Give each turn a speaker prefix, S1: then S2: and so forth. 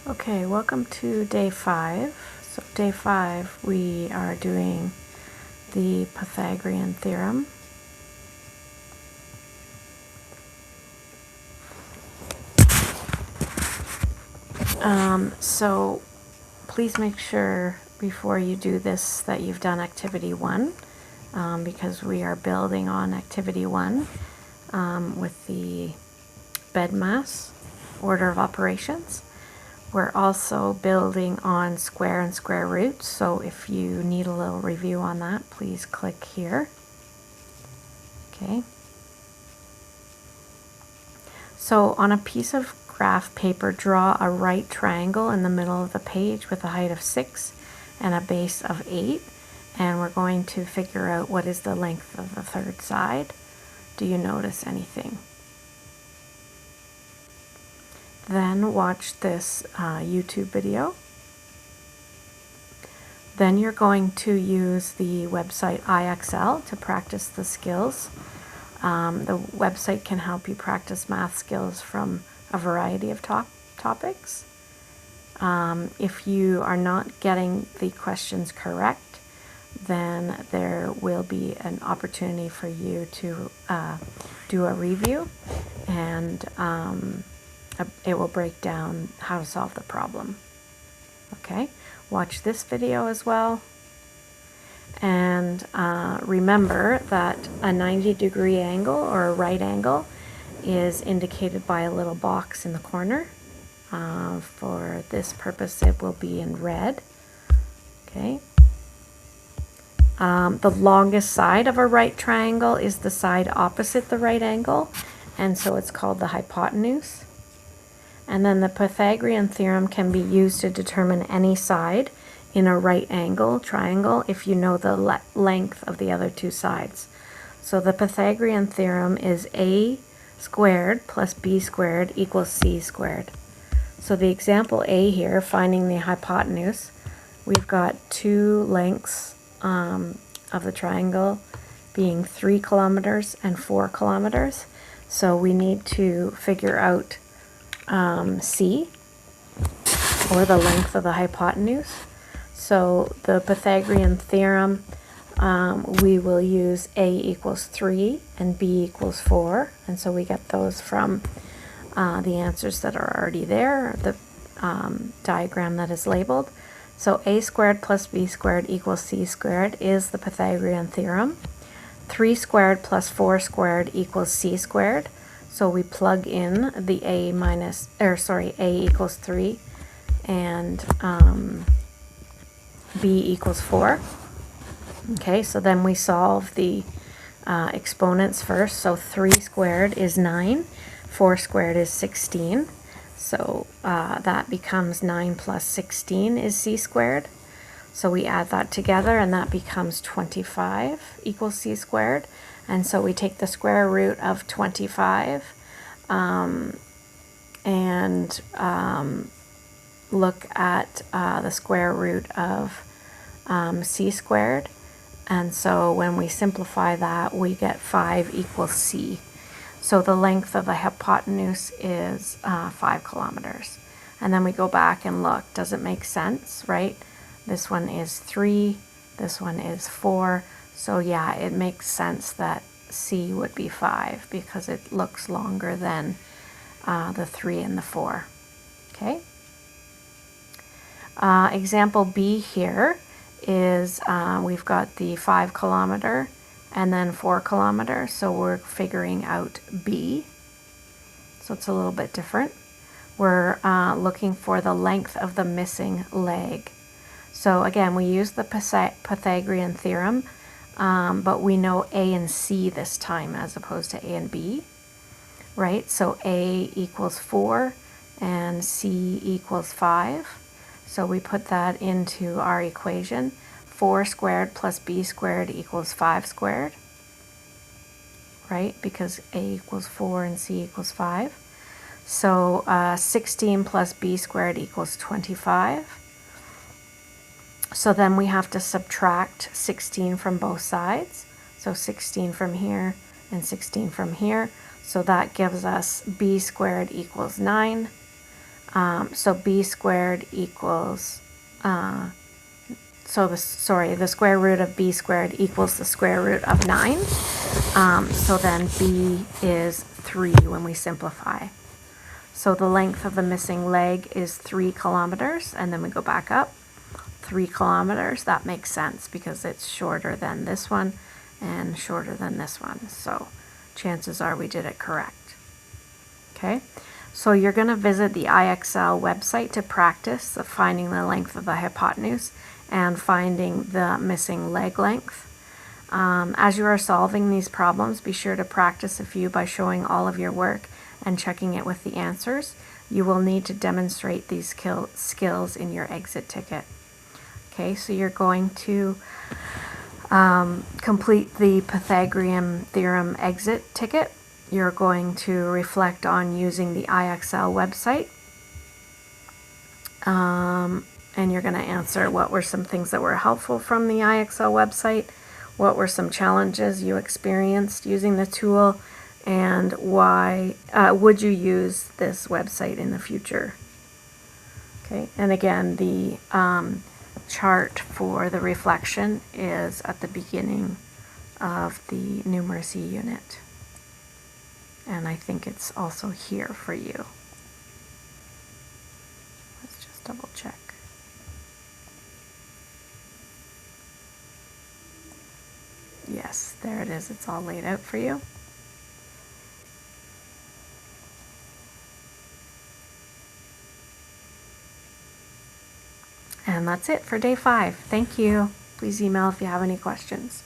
S1: Okay, welcome to day 5. So day 5 we are doing the Pythagorean Theorem. So please make sure before you do this that you've done activity 1 because we are building on activity 1 with the bed mass order of operations. We're also building on square and square roots, so if you need a little review on that, please click here. Okay. So on a piece of graph paper, draw a right triangle in the middle of the page with a height of 6 and a base of 8, and we're going to figure out what is the length of the third side. Do you notice anything? Then watch this YouTube video. Then you're going to use the website IXL to practice the skills. The website can help you practice math skills from a variety of topics. If you are not getting the questions correct, then there will be an opportunity for you to do a review, and it will break down how to solve the problem. Okay, watch this video as well. And remember that a 90-degree angle or a right angle is indicated by a little box in the corner. For this purpose, it will be in red. Okay. The longest side of a right triangle is the side opposite the right angle, and so it's called the hypotenuse. And then the Pythagorean theorem can be used to determine any side in a right angle triangle if you know the length of the other two sides. So the Pythagorean theorem is a squared plus b squared equals c squared. So the example A here, finding the hypotenuse, we've got two lengths of the triangle being 3 kilometers and 4 kilometers. So we need to figure out C, or the length of the hypotenuse. So the Pythagorean theorem, we will use A equals 3 and B equals 4, and so we get those from the answers that are already there, the diagram that is labeled. So A squared plus B squared equals C squared is the Pythagorean theorem. 3 squared plus 4 squared equals C squared. So we plug in the A equals 3 and B equals 4. Okay, so then we solve the exponents first. So 3 squared is 9, 4 squared is 16. So that becomes 9 plus 16 is C squared. So we add that together and that becomes 25 equals C squared. And so we take the square root of 25 and look at the square root of C squared. And so when we simplify that, we get 5 equals C. So the length of the hypotenuse is 5 kilometers. And then we go back and look, does it make sense, right? This one is 3, this one is 4. So yeah, it makes sense that C would be 5 because it looks longer than the 3 and the 4. Okay. Example B here is we've got the 5 kilometer and then 4 kilometer. So we're figuring out B. So it's a little bit different. We're looking for the length of the missing leg. So again, we use the Pythagorean theorem, but we know A and C this time as opposed to A and B, right? So A equals 4 and C equals 5. So we put that into our equation. 4 squared plus B squared equals 5 squared, right? Because A equals 4 and C equals 5. So 16 plus B squared equals 25. So then we have to subtract 16 from both sides. So 16 from here and 16 from here. So that gives us B squared equals 9. So b squared equals, the square root of b squared equals the square root of 9. So then b is 3 when we simplify. So the length of the missing leg is 3 kilometers, and then we go back up. 3 kilometers, that makes sense because it's shorter than this one and shorter than this one. So chances are we did it correct. Okay, so you're going to visit the IXL website to practice finding the length of the hypotenuse and finding the missing leg length. As you are solving these problems, be sure to practice a few by showing all of your work and checking it with the answers. You will need to demonstrate these skills in your exit ticket. Okay, so you're going to complete the Pythagorean Theorem exit ticket. You're going to reflect on using the IXL website. And you're going to answer what were some things that were helpful from the IXL website, what were some challenges you experienced using the tool, and why would you use this website in the future. Okay, and again, the chart for the reflection is at the beginning of the numeracy unit. And I think it's also here for you. Let's just double check. Yes, there it is. It's all laid out for you. And that's it for day 5. Thank you. Please email if you have any questions.